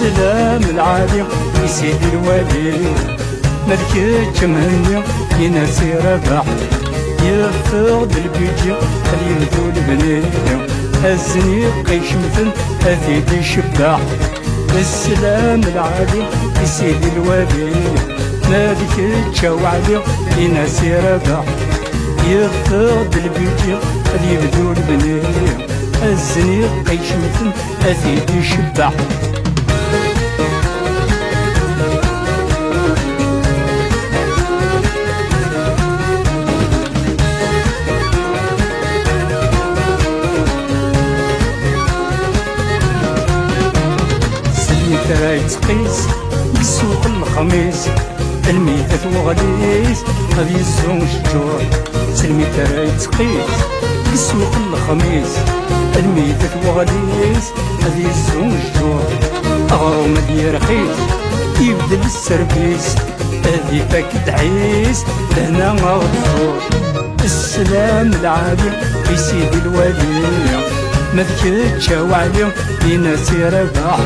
السلام العالي في سيد الوالي ملك جمهني ينسي رباح يفقد البيجي يبدو البني هزني قيش مثل أثيد الشباح السلام العالي في سيد الوالي ملك جوالي ينسي رباح يفقد البيجي يبدو البني هزني قيش مثل أثيد الشباح ترى يتقيس بسوق الخميس الميتة وغليس غادي يزون الشجور سلمي ترى يتقيس بسوق الخميس الميتة وغليس غادي يزون الشجور أغرو مدي رخيص يبدل السربيس هذي فاك تعيس لهنا غفور السلام العالي في سيدي الوالي مذكرتش وعليهم ينسي رباح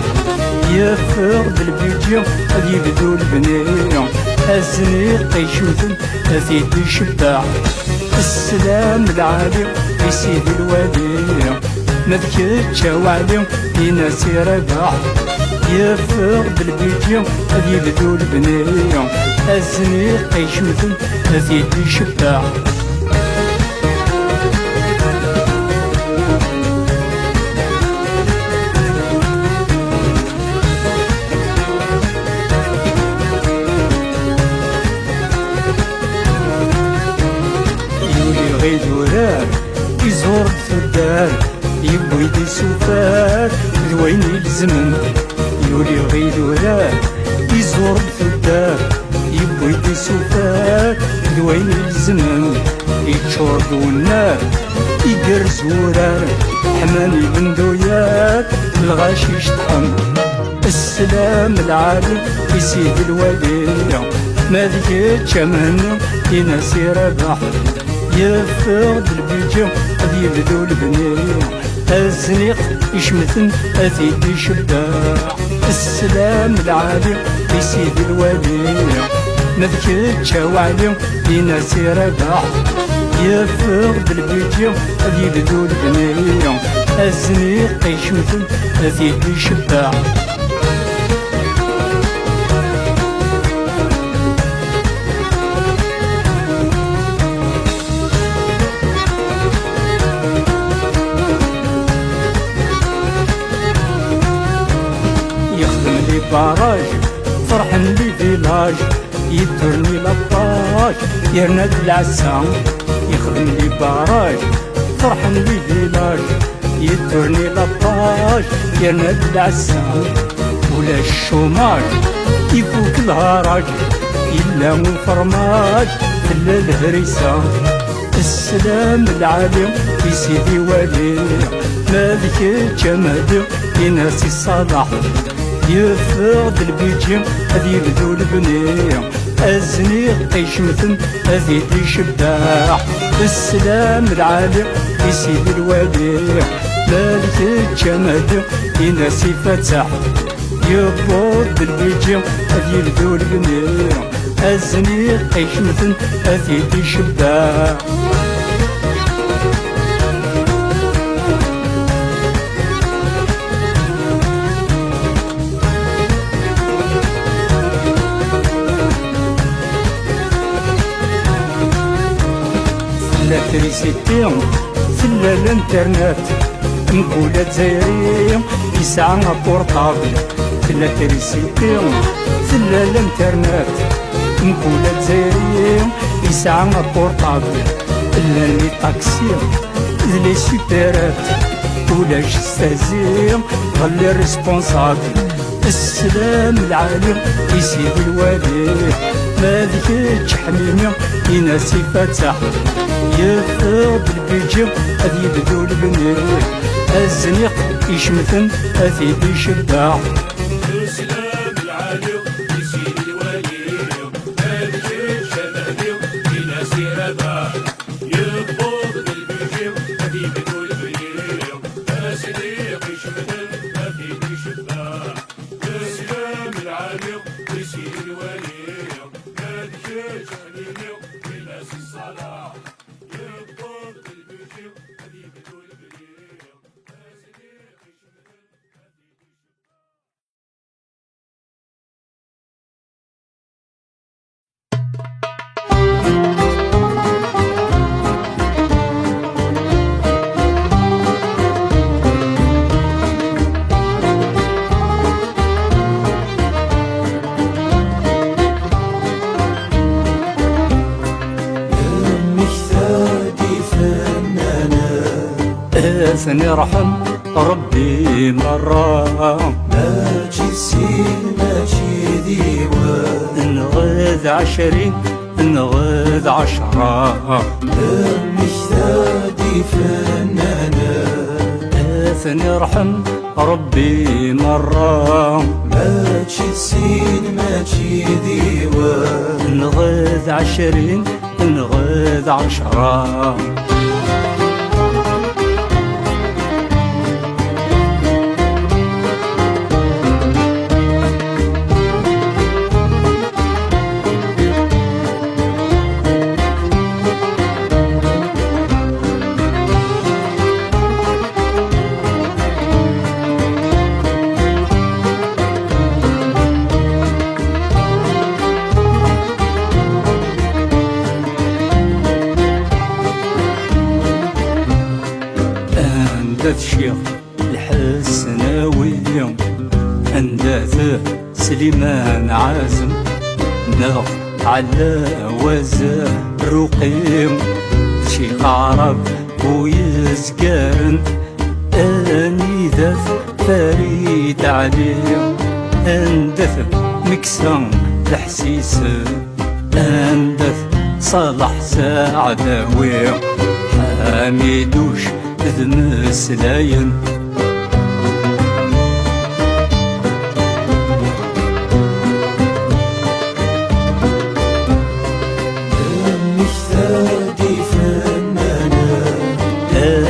يفقد البيجي غادي يبدو البنية هزني قيشوثن أثيد الشباح السلام العالي في سيدي الوالي مذكرتش وعليهم ينسي رباح يفقد البيجي غادي يبدو البنية هزني قيشوثن أثيد الشباح غيدورار يزور الثدار يبوي دي سوفار ذوين الزمن يولي غيدورار يزور الثدار يبوي دي سوفار ذوين الزمن يتشور النار يقرز ورار حماني بندويات الغاشيش طعم السلام العالي في سيد الوالي ما ذكرتش منه ينسي رباح يفقد البيجي غادي يبدو البنية الزنيق يشمثن أثيد الشباح السلام العالي في سيد الوالي مذكرتش وعليهم ينسي رباح يفقد البيجي غادي يبدو البنية الزنيق يشمثن أثيد الشباح باراج فرحن لي فيلاج يدرني لاباج يرند العسام يخدم لي باراج فرحن لي فيلاج يدرني لاباج يرند العسام ولا الشوماج يفوك الهراج إلا وفرماج تلا الهريسة السلام العالي في سيدي ولي مالك الجمال ينسي الصلاح يفقد البيجي غادي يبدو البنية الزنيق يشمثن أثيد الشباح السلام العالي في سيدي الوالي مالك الجمال ينسي فتح يفقد البيجي غادي يبدو البنية الزنيق يشمثن أثيد الشباح الكتريسيتي ثلا الانترنت مقولة زايري يسعى بورطابل الكتريسيتي ثلا الانترنت مقولة زايري يسعى بورطابل إلا لي طاكسي لي سوبرات ولاش ستازي غلي ريسبونسابل السلام العالي في سيدي الوالي ما ذيك حميمي ينسي فتح يفقد البيجي غادي يبدو البنية الزنيق يشمثن أثيد الشباح السلام العالي في سيدي الوالي هذيك الشمالي ينسي رباح يفقد البيجي غادي يبدو البنية الزنيق يشمثن أثيد الشباح ثاني رحم ربي مرة ماشي سين ماشي ديوان، نغذ 20 نغذ 10 المجتهد فنانا. ثاني رحم ربي مرة ماشي سين ماشي ديوان، نغذ 20 نغذ 10 عندث الشيخ الحسناوي، عندث سليمان عازم، نغ على وزا رقيم، شيخ عرب ويزقارن، انيذث فريد عليم، عندث مكسان الحسيس، عندث صالح سعداوي، حميدوش ذ مسلاين. المجتهد فنانا،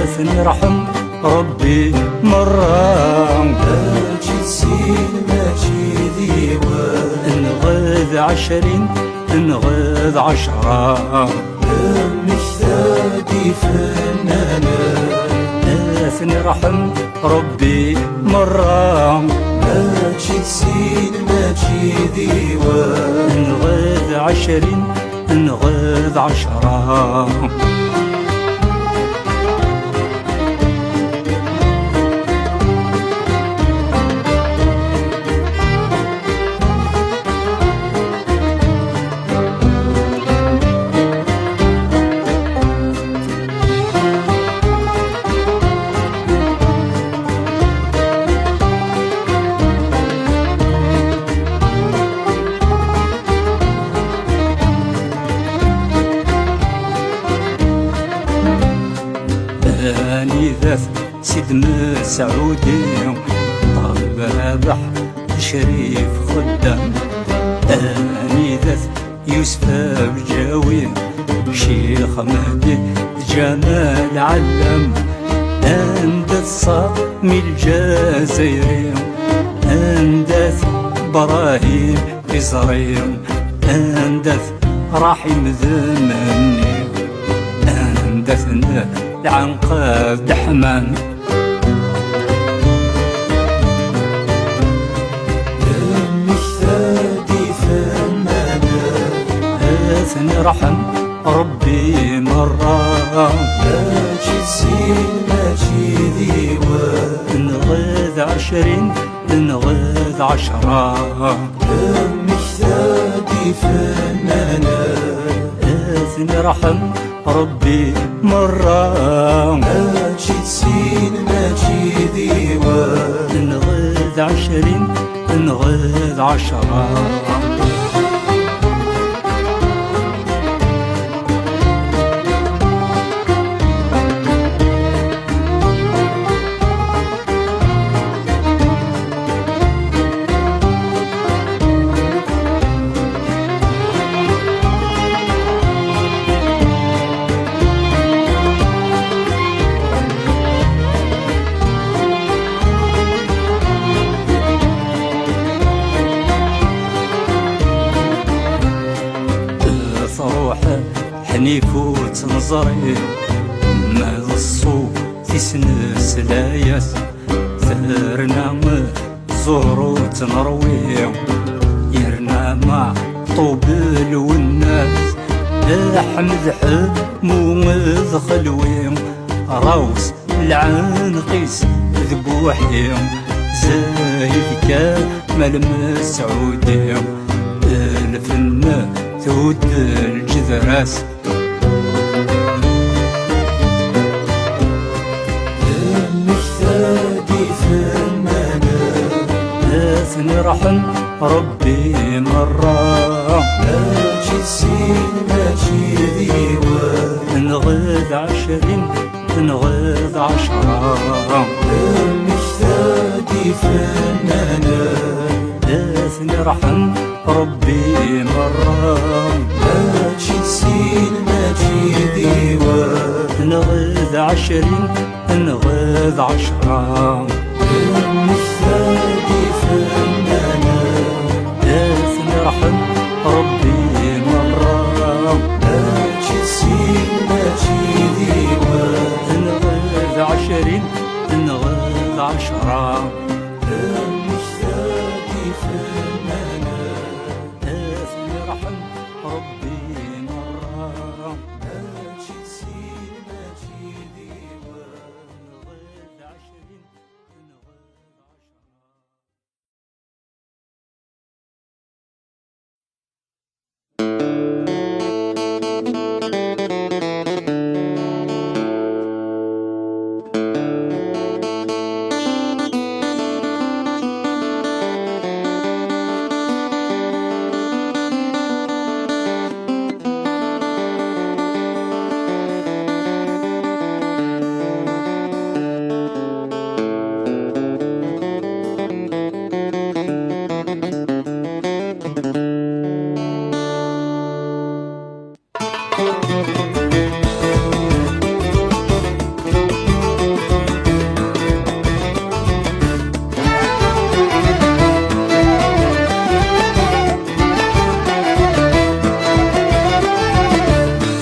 ثاني رحم ربي مرة ماشي سين ماشي ديوان، نغذ 20 نغذ 10 المجتهد فنانا. ثاني رحم ربي مرة ماشي سين ماشي ديوان، نغذ 20 نغذ 10 اني ذاث سيد مسعودي، طالب رابح شريف خدام، اني ذاث يوسف بجاوي، شيخ مهدي جمال علم، اندث صامي الجزائري، اندث ابراهيم إزريم، اندث رحيم ذمني، اندث العنقاد دحمان. المجتهد فنانا، ثاني رحم ربي مرة ماشي سين ماشي ديوان، نغذ 20 نغذ 10 المجتهد فنانا. ثاني رحم ربي مرة ماشي سين ماشي ديوان، نغذ 20 نغذ 10 صروحه حنيف وتنظري، ما الصوت تسنس لاياس، ثرنا زهر وتنروي، يرنا مع طوبل والناس، احمد حمومذ خلوي، راوس العنقيس ذبوحيم، زايد كامل مسعودي، الفن ثود الجذراس. نرحم ربي مرة ماشي سين ماشي ديوان نغيض 20 نغيض 10 المجتهد فنانا نرحم ربي مرة ماشي سين ماشي ديوان نغيض 20 نغيض 10 المجتهد فنانا نرحم ربي مرة ماشي سين ماشي ديوان نغيض 20 نغيض 10 المجتهد فنانا نرحم ربي مرة ماشي سين ماشي ديوان نغيض 20 نغيض 10.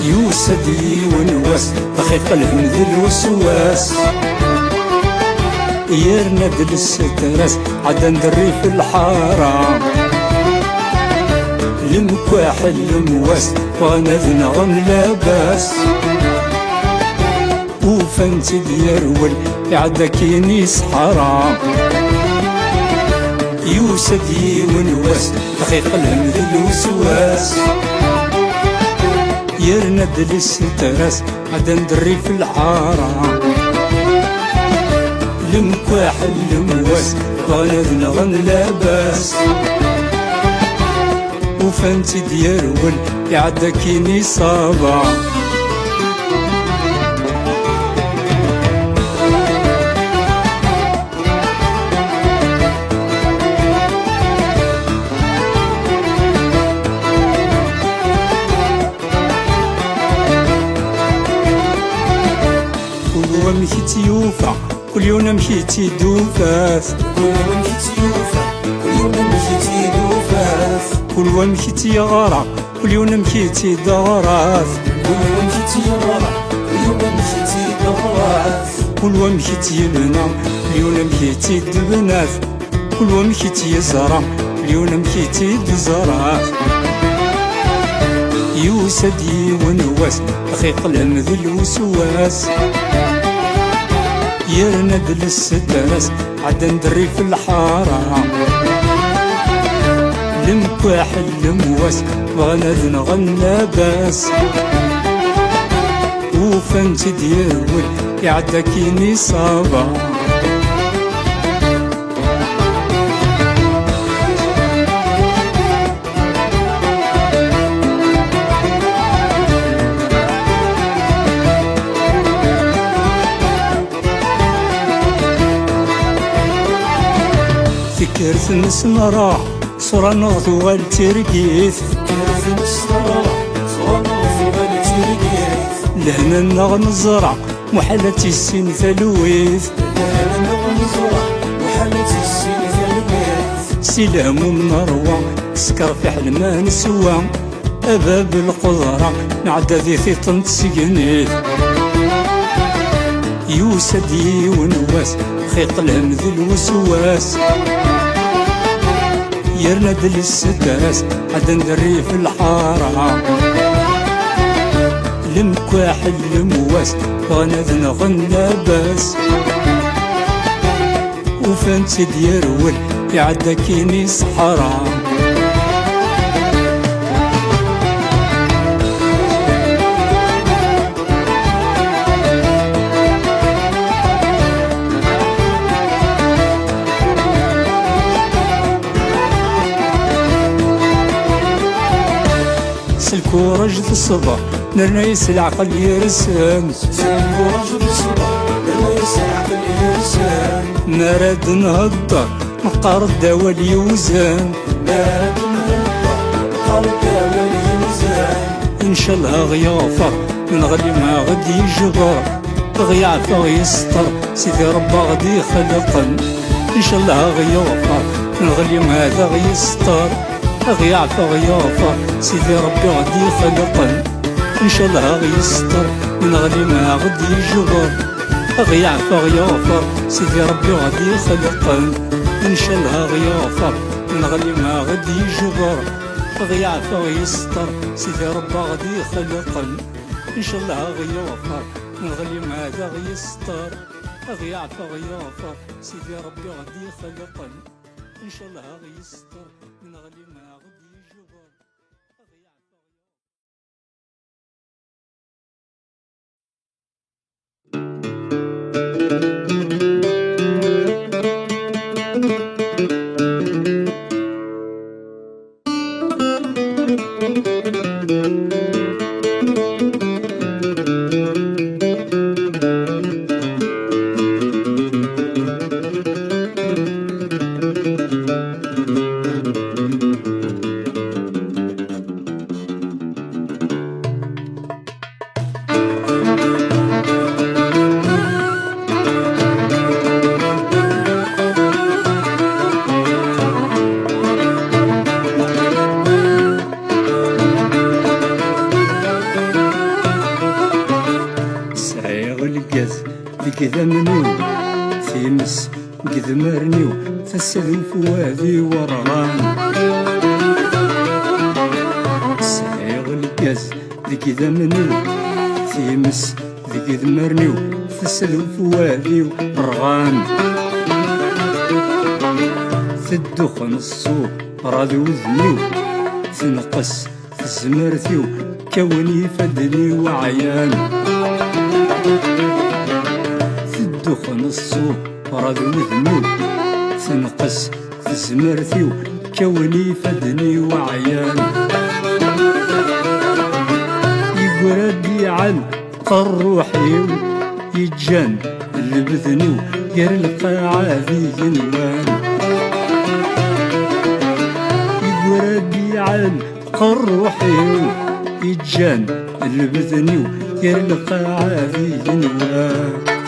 يوسدي ونواس دقيق الهمد الوسواس يرنا دل الستراس عدا ندري في الحارة المكواح المواس وانا ذنغم لاباس وفانت ديرول عدا كينيس حرام يوسدي ونواس دقيق الهمد الوسواس يرنا دل الستراس عدا ندري في الحارة المكواح المواس وانا ذنغم لاباس وفانت ديرول يعدا كيني صابا كل يوم مشيتي يوفى كل يوم مشيتي دوفاس كل يوم مشيتي يوفى كل يوم مشيتي دوفاس كل يوم مشيتي غارة كل يوم مشيتي دغراس كل يوم مشيتي يغرى كل يوم مشيتي دغراس كل يوم مشيتي بنا كل يوم مشيتي دبناس كل يوم مشيتي زرع كل يوم مشيتي دزراس يوسدي ونواس دقيق الهمد الوسواس يرنا دل الستراس عدا ندري في الحارة المكواح المواس وانا ذنغم لاباس وفانت ديرول يعدا كيني صابا فكرت نسمرا صورة نغضو والترقيث كيف نصرى صونا في بالتي رقيت لهنا نغنزرع محلتي السن ثلويث لهنا نغنزرع وحالتي السين ثلويت سلام من روى سكر في حلمان نسوى أباب القدرة نعدى ذي ثيطن تسقنيت يوسدي ونواس خيط الهمذ الوسواس يرنا دل الستاس عدا ندري في الحارة المكواح المواس وانا ذنغن لاباس وفانت ديرول يعدا كيني صحرا سلكوراج ذي الصبر نرنيس العقل يرسم سلكوراج ذي الصبر نرنيس العقل يرسم نراد نهضر نقار الدوا اليوزن نراد نهضر نقار الدوا اليوزن إن شاء الله غيوفر من غلي ما غدي يجبر غيعفى غيستر سيدي ربا غدي يخلقن إن شاء الله غيوفر من غلي ما هذا غيستر غيعفى غيوفر سيدي ربي غدي يخلقن إن شاء الله غيستر من غلي ما غدي يجبر غيعفى غيوفر سيدي ربي غدي يخلقن إن شاء الله غيوفر من غلي ما غدي يجبر غيعفى غيستر سيدي ربا غدي يخلقن إن شاء الله غيوفر من غلي ما هذا غيستر غيعفى غيوفر سيدي ربي غدي يخلقن إن شاء الله غيستر من غلي ما غدي يجبر كذا منو ثيمس قد مرنيو فالسلم فوادي ورغان سعيغ القاز ذي كذا منو ثيمس ذي قد مرنيو فالسلم فوادي ورغان في الدخن الصوب رادي وذنيو تنقص في الزمرثيو كوني فدني وعيان دخن الصوب راد وذنوب تنقص في زمرتي كوني فدني وعيان يقردي عن قروحي يتجن اللي بذنو غير القاعة ذي جنوان يقردي عن قروحي يتجن اللي بذنو غير القاعة ذي جنوان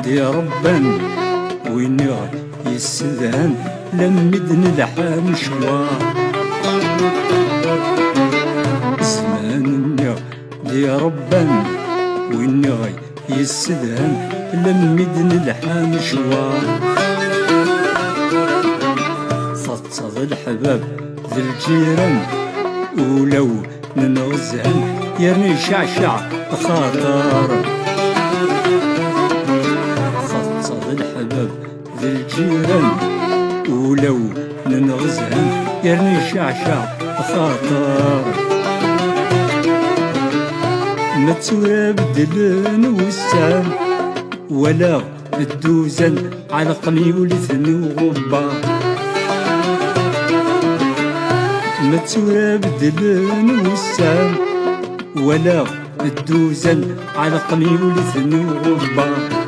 يا ربان وين يستدهن لمدن لحام شوار زمان يا ربان وين يستدهن لمدن لحام شوار فتصد الحباب ذي الجيران ولو ننغزهن يرني شعشع خاطر الحباب ذي الجيران ولو ننغزهن يرني شعشع خاطر ما تسورى بدلن وسام ولا الدوزن على قلي ولثن وغبا ما تسورى بدلن وسام ولا الدوزن على قلي ولثن وغبا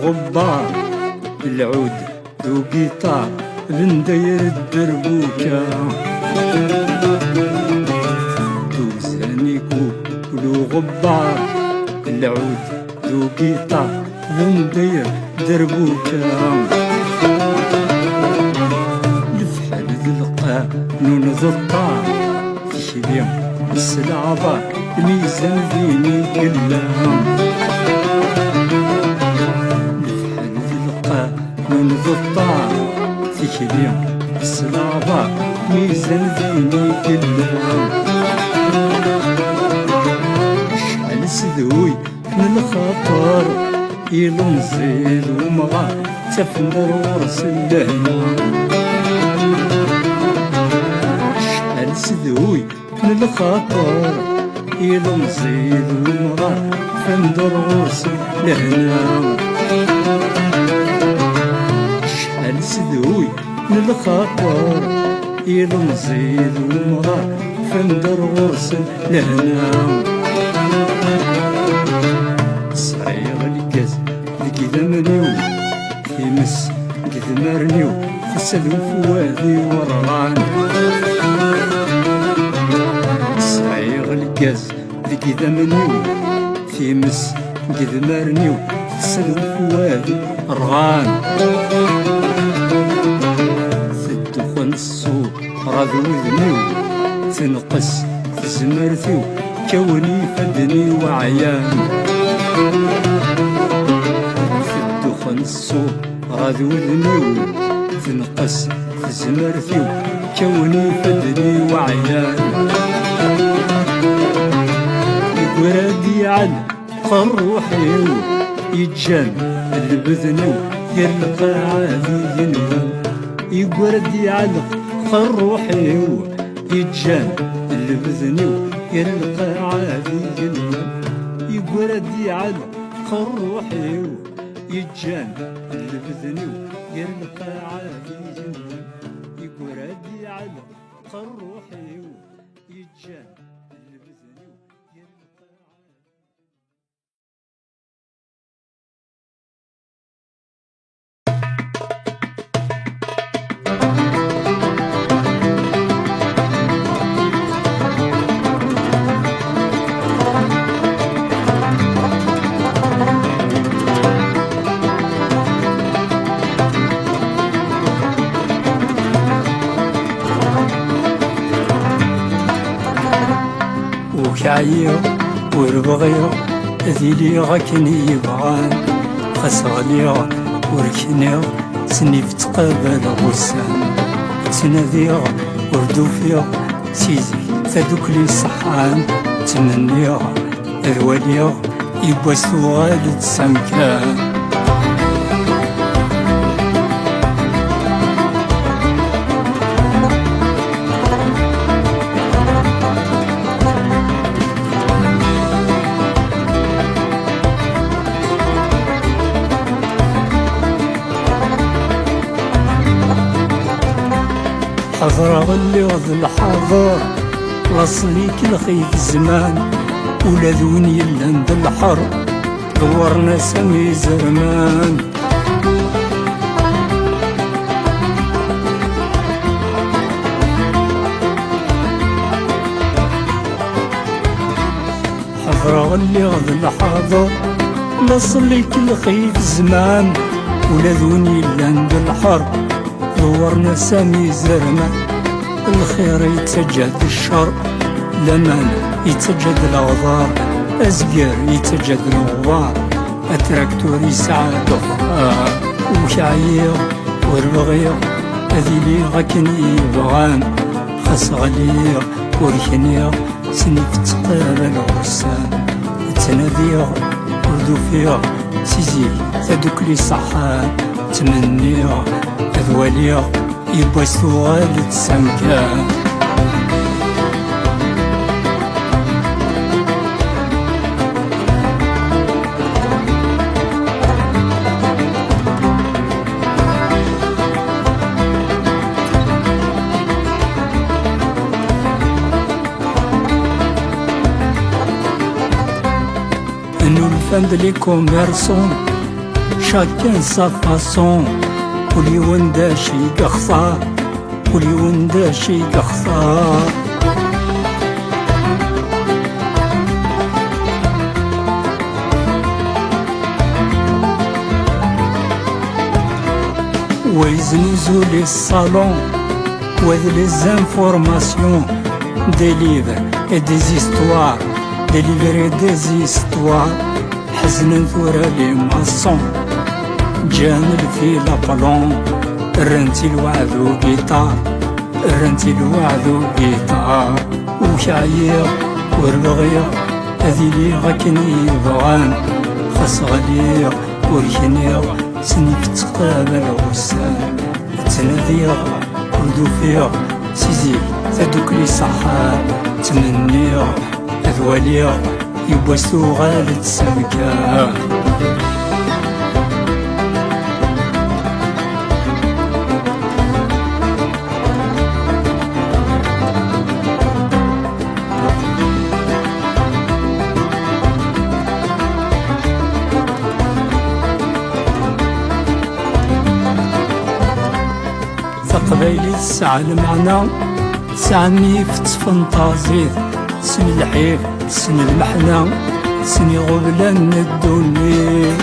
غبار العود ذو قيطار بن داير الدربوكة دوزانيكو ولو غبار العود ذو قيطار بن داير دربوكة الفحل ذي القانون ذي الطار في شبيم السلعبة الميزان ديني كلها من سدوي من الخطر يلمزيد ومغا تفندر ورس اللهنا شحال سدوي من الخطر يلمزيد ومغا تفندر ورس اللهنا شحال سدوي من الخطر يلمزيد ومغا تفندر ورس اللهنا صريغ الكاس ذكي ذمنيو يمس كذمرنيو خسد وفوادي ورغان صريغ الكاس ذكي ذمنيو يمس كذمرنيو خسد وفوادي رغان الدخان السوق راضي وذنيو تنقص زمرتيو كوني فدني وعيان في الدخان السوق راضي وذنيو تنقص زمرتيو كوني فدني وعيان يقرادي عن قروحيو يتجان البذنيو يلقى عادي ينوم يقردي على قروحيو يتجان البذنيو يلقى عادي ينوم يقردي على قروحيو يتجان البذنيو يلقى عادي ينوم يقردي على قروحيو يتجان البذنيو يلقى عادي. وكعيو وربغيو ذيلي غاكني يبغان خسغليو وركنيو سنيف تقابل غسان تناديو وردوفيو سيزي تدوكلي صحان تمنيو ذواليو يبوسو غالد سمكان حضر غلي وذ الحاضر لصليك الخيف الزمان ولا ذون يلان ذا الحر دورنا سمي زرمان حضر غلي وذ الحاضر لصليك الخيف الزمان ولا ذون يلان ذا الحر دورنا سامي زرمان الخير يتجد الشر لمن يتجد الأغضار أزقر يتجد الغبار التراكتور يسعد وكعيو وربغيو أذيلي غاكني يبغان خاص غليو وركنيو سنيف تقابل غسان تناديو وردوفيو سيزي تدوكلي صحان تمنيو ذواليو يبوسو غالد سمكان انو الفند لي كوميرسون شاكين سا فاسون كلي ونداشي قخصا كلي ونداشي قخصا ويزنزو لي الصالون وذ لي زانفورماسيون دي ليفر اي دي زيستوار دي ليفر اي دي زيستوار حزن ثورة لي ماسون جان في لابالون رنتي الوعد وقيطار رنتي الوعد وقيطار وشعير وربغير هذي لي غاكني بغان خاص غالي وركني سني في تقابل غسان تناديا ردو فيها سيزي تدوك لي صحان تمنيا أذواليا يبوسو غالد سمكان قبايلي تسعى المعنى تسعني في تفنطازيت سن الحيف سن المحنى سن غبلان الدنيا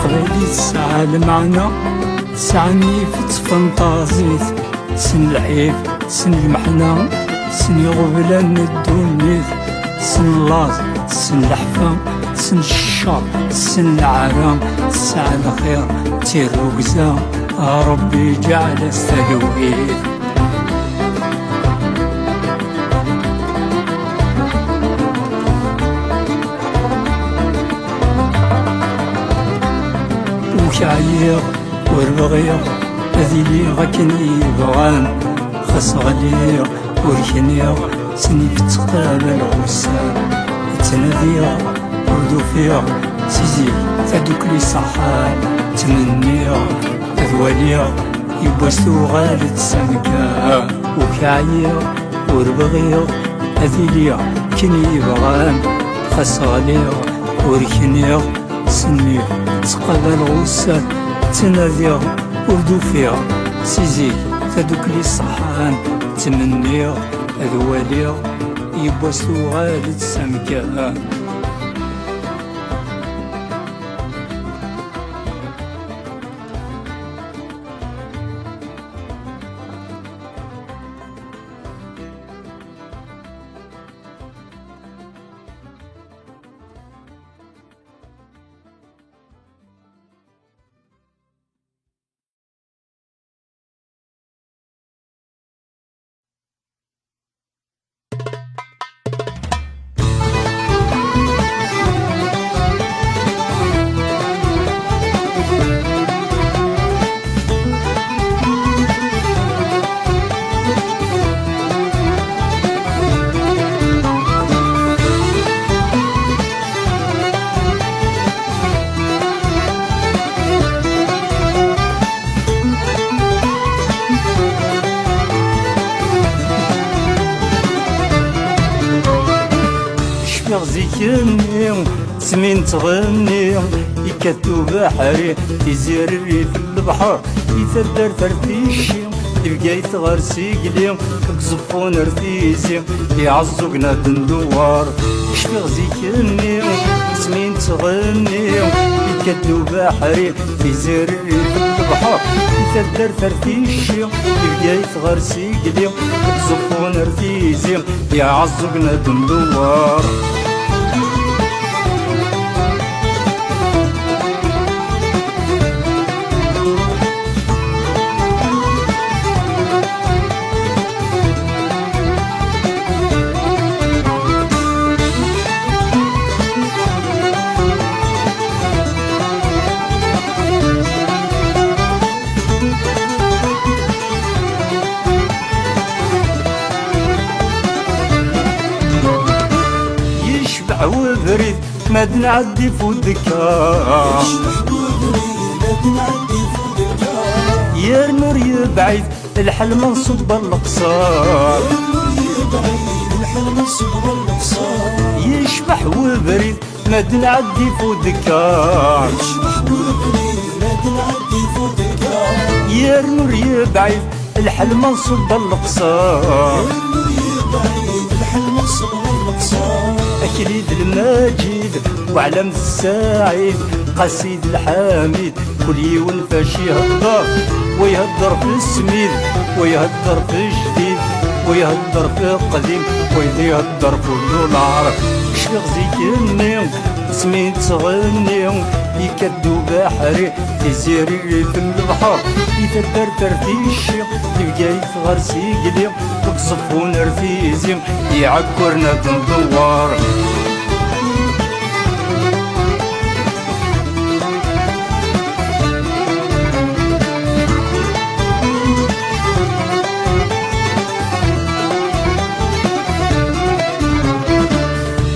قبايلي تسعى المعنى تسعني في تفنطازيت سن الحيف سن المحنى سن غبلان الدنيا سن اللاز سن الحفام سن الشر سن العرام ساعة الخير تير وقزام ربي جعل السلويت وكعيق وربغيق هذي لي غاكني بغان خاص غالي وركنيا سني في تقابل غسان تناديا ردو فيها سيزي تدوك لي صحان تمنيا أذواليا يبوسو غالد سمكان وكعيا وربغيا هذي ليا كني بغان خاص غاليا وركنيا سني تقابل غسان تناديا ردو فيها سيزي تدوك لي صحان تمنيا أذواليا يبوسو غالد سمكان زيكني سمين تغني يكتو بحري يزيري في البحر يثدر ترتيشي يبقى يتغر سيقلي كزفون رتيزي يعزقنا دندوار يشفيغ زيكني سمين تغني يكتو بحري يزيري في البحر يثدر ترتيشي يبقى يتغر سيقلي كزفون رتيزي يعزقنا دندوار وبريد ما نعدي فودكا يا النور يبعيد الحل منصوب القصار يشبح وبريد ما نعدي فودكا يا النور يبعيد الحل منصوب القصار أكليد المجيد وعلم السعيد قصيد الحميد كل يوم فاش يهضر ويهضر في السميد ويهضر في الجديد ويهضر في القديم ويهضر في الدولار شفيغ زيكني اسمي تغني يكدو بحري يزيري في البحر يتدردر في الشيق تلقاي ثغر سيقلي تقصفون رفيزي يعكرنا تندوار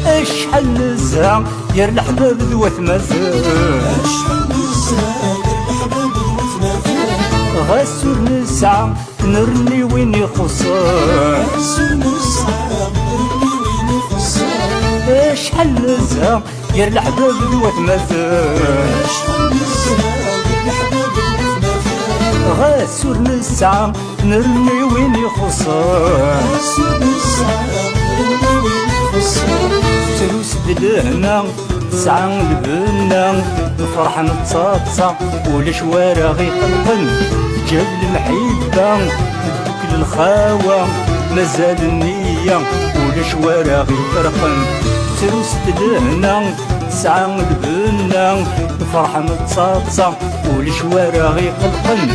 اشحال نزهة يا الحباب ذوات مازال غسور نسعى نرني وين يخسر اشحال نزهة يا الحباب ذوات مازال غسور نسعى نرني وين يخسر تروس دلهنا سعى البنا فرح نتصاصا والشوارع غي قلقن جاب المحيبة دوك للخاوة مازال النية والشوارع غي فرقن تروس دلهنا سعى البنا فرح نتصاصا والشوارع غي قلقن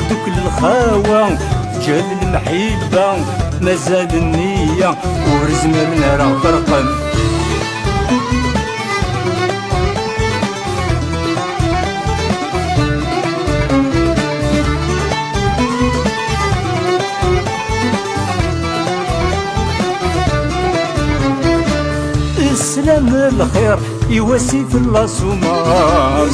دوك للخاوة جاب المحيبة مازال النية ورزمرنا راه فرقن السلام الخير يواسي في الاسمار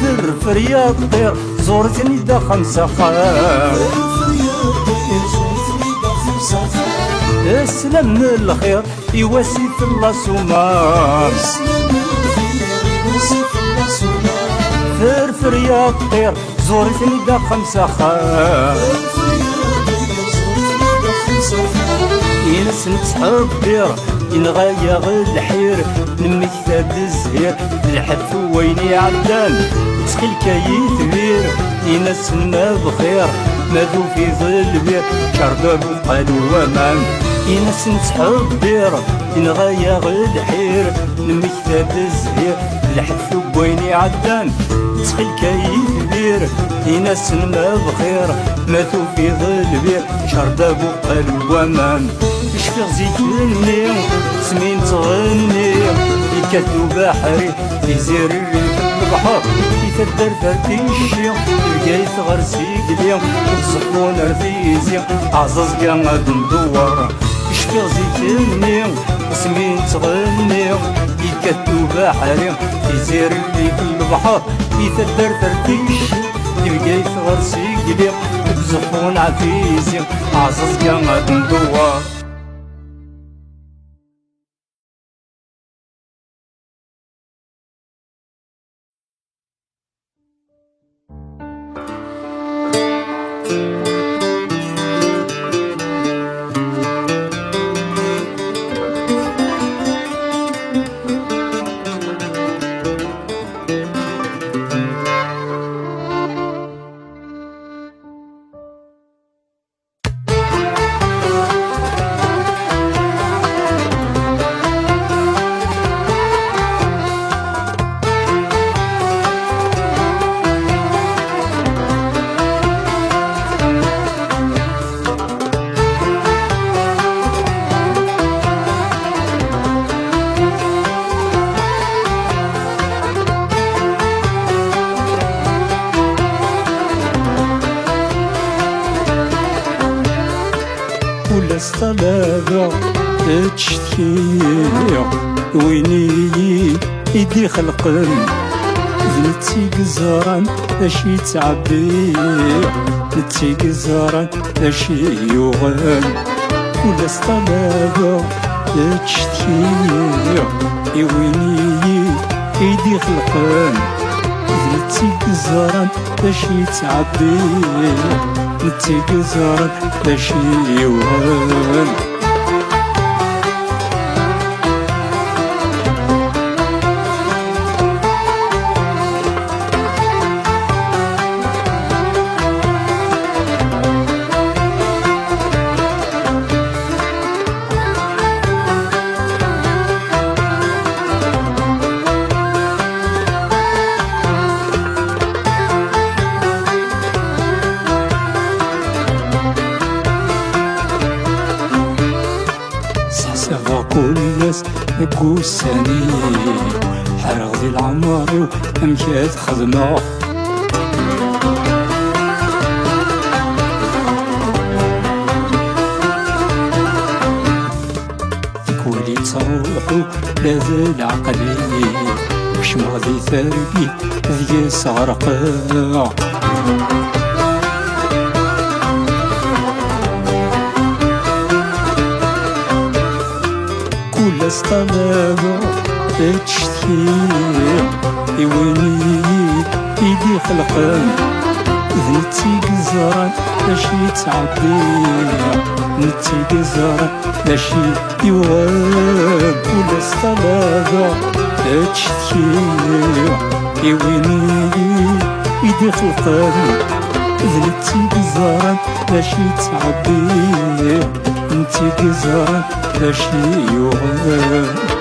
فرفر يا الطير زورتني دا 5 خير السلام الخير يواسي في الاسمار فرفر يا الطير زورتني دا 5 خير ينس نتحبر ينغايا غير الحير نمي كتاب الزهير الحف ويني عدان تخيل كيثبير ينس ما بخير ماذو في ظل بير شرب قالوا ومان ينس نتحبر ينغايا غير الحير نمي كتاب الزهير الحف ويني عدان تخيل كيثبير ينس ما بخير ماذو في ظل بير شرب قالوا ومان شفيغ زيتني سمين تغني يكدو بحري يزير الريف البحر يتدر فردي الشيق يلقاي ثغر سيقلي وتصفون رفيزي عزاز قاعد ندور شفيغ زيتني سمين تغني يكدو بحري يزير الريف البحر يتدر فردي الشيق يلقاي ثغر سيقلي وتصفون عفيزي عزاز قاعد ندور ولا الصلابة تشتكي ويني يدي خلقن نتي قزران اشي تعبي نتي قزران اشي يوغن ولا الصلابة تشتكي ويني يدي خلقن نتي قزران اشي تعبي نتي قزران اشي يوغن قوساني حرغ ذي العمر وامجاد خدمة كولي تروحو لذا العقلي وش مغذي ثربي ذي سغرقا كل استمامة تشتكي يويني يدي خلقان نتي قزران لاشي تعبي نتي قزران لاشي يوان كل استمامة تشتكي يويني يدي خلقان نتي قزران لاشي تعبي نتي قزران لاشي يوان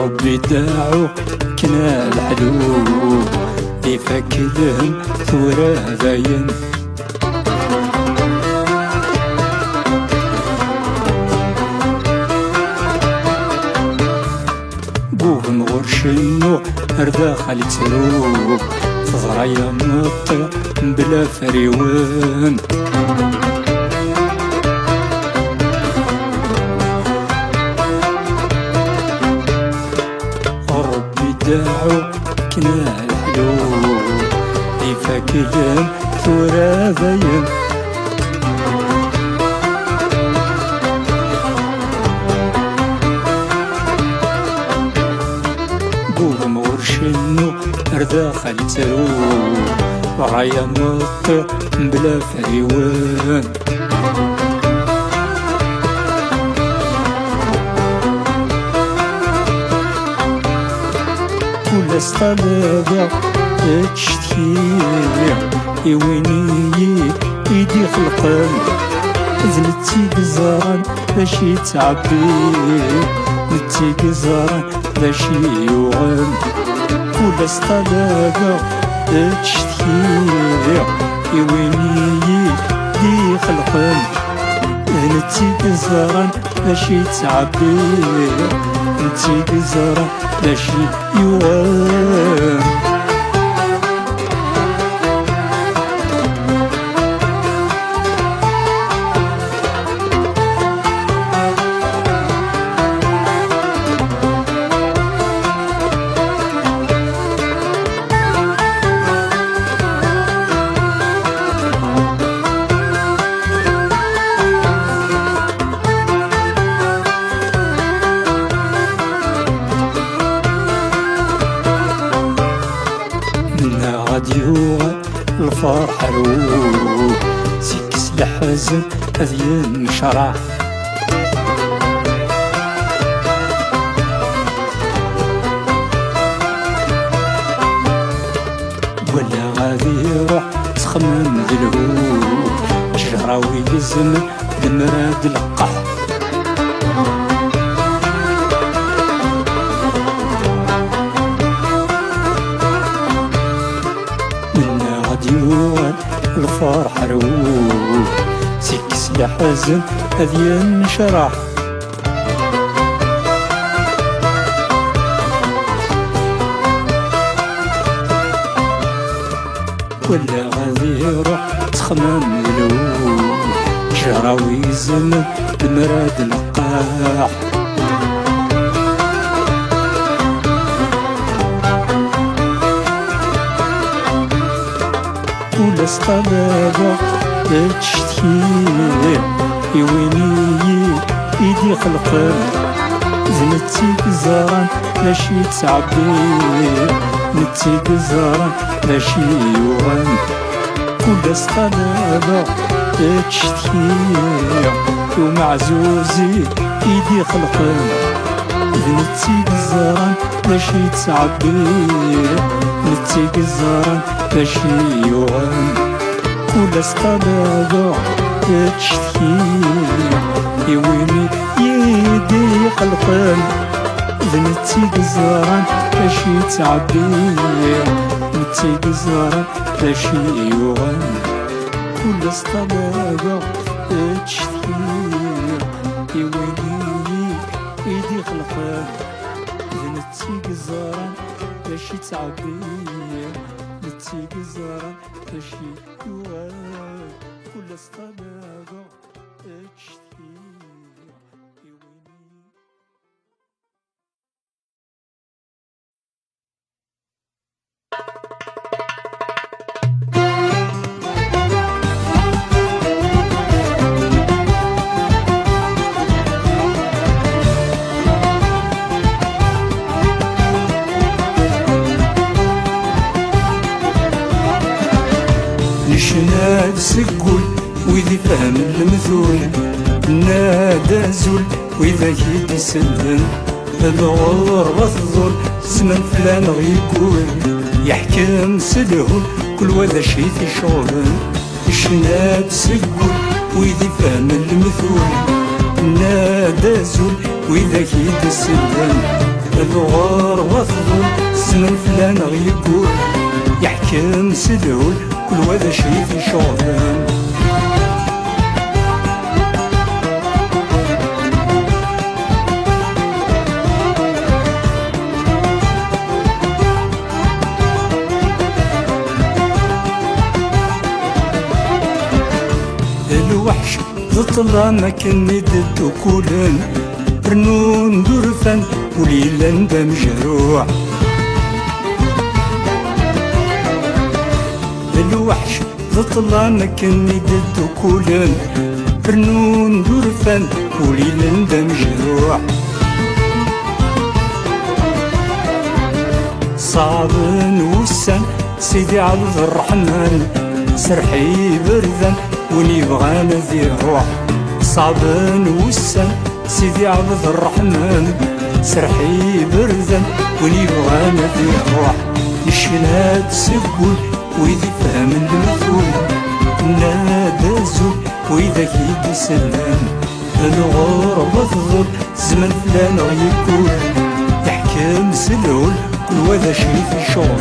ربي داعو كنا الحلو يفكدهم ثورة باين بوهم غرشنو اردا خالي تروب فضرايا مطي بلا فريوان داعو كنا الحلو يفكدهم ثورة باين بوهم غرشنو اردا خالي تروب رايا مطي بلا فريوان كل استمامة تشتكي يويني يدي خلقان نتي قزران لاشي تعبي نتي قزران لاشي يوان كل استمامة تشتكي يويني يدي خلقان نتي قزران لاشي تعبي نتي قزران لاشي يوان راديو الفرح روح سكس الحزن أذين شرح ولا غادي يروح تخمم ذلهو جراوي الزمن المراد القح ديوان الفرح روح سكس الحزن أذين شرح ولا غادي يروح تخمم له جراوي الزمن المراد القاح كل استمامة تشتكي يويني يدي خلقان نتي قزران لاشي تعبي نتي قزران لاشي يوان كل استمامة تشتكي ومعزوزي يدي خلقان نتيك الزران باش يتعبير، نتيك الزران باش يوغن كل اسطباقة تشتكي يويني يدي قلقان نتيك الزران باش يتعبير، نتيك الزران باش يوغن كل اسطباقة تشتكي يويني يدي قلقان نتيك الزران باش يتعبير، نتيك الزران باش يوغن كل اسطباقة تشتكي نشناد سقول وإذا فهم المثول نادى زول وإذا كيد يسلم الغور والظل زمن فلان غيقول يحكم سلهول كل وذا شي في شغل نشناد سقول وإذا فهم المثول نادى زول وإذا كيد يسلم الغور والظل زمن فلان غيقول يحكم سلهول كل وذا شي في شغل الوحش ضطلا ما كان يددو كولن رنون درفان وليلا بمجروع الوحش ضطلا ما كان يددو كولن رنون درفان وليلا بمجروع صعب وسان سيدي عبد الرحمن سرحي بردان وني بغانا ذي روح صعب وسان سيدي عبد الرحمن سرحي بردان وني بغانا ذي روح الشناد سقول وإذا فهم المثول نادى زول وإذا كيد يسلم الغربة تظل زمن فلان غيقول يحكم سلول كل وذا شي في شغل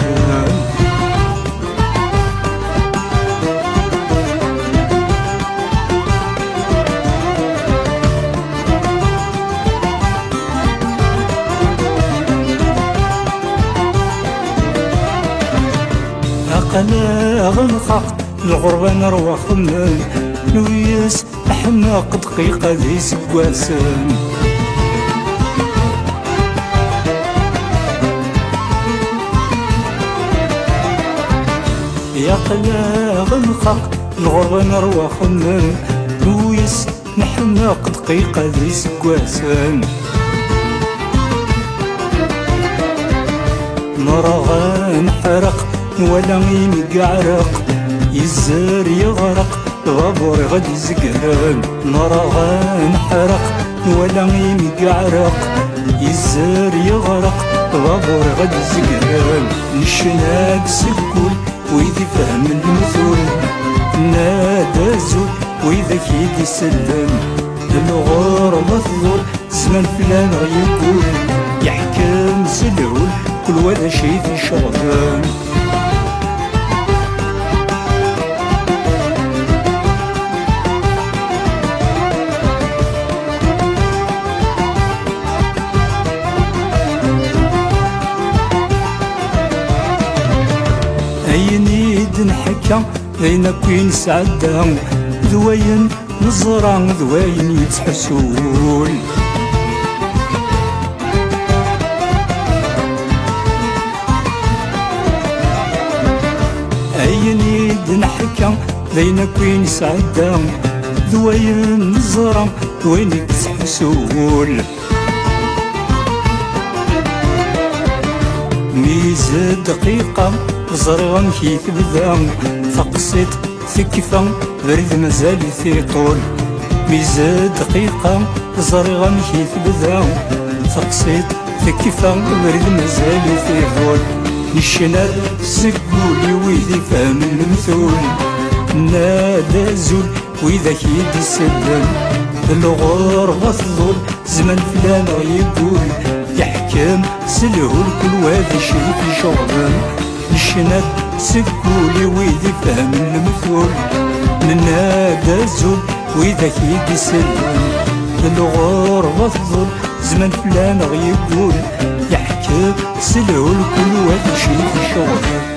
أنا غنخاق الغربة نروى خمم نويس أحماق دقيقة ذي سكواسن يا قلا غنخاق الغربة نروى خمم نويس نحماق دقيقة ذي سكواسن نرى نحرق ولا يمقعرق يزار يغرق غبور غد يزقرن نرى نحرق ولا يمقعرق يزار يغرق غبور غد يزقرن نشناق سكول وإذا فهم المثول نادى زول وإذا كيد يسلم الغربة تظل زمن فلان غيقول يحكم سلول كل وذا شي في شغل نحكى بين كوين سعدة ذوين نزرع ذوين يتحسول أين يد نحكى بين كوين سعدة ذوين نزرع ذوين يتحسول ميزة دقيقة زرغم كيف بدا فقصيت ثكفة برد مازال في طول ميزة دقيقة زرغم كيف بدا تقصيد تكفى برد مازال يثيبون الشناد سقولي ويدي فهم المثول نادى زول وإذا كيد يسلم الغربة تظل زمن فلان يقول يحكم سلهول كل وادي شي في شغل الشناد سقولي ويدي فهم المثول نادى زول وإذا كيد يسلم الغربة تظل زمن فلان يقول يحكم سلهول كل وادي شي في شغل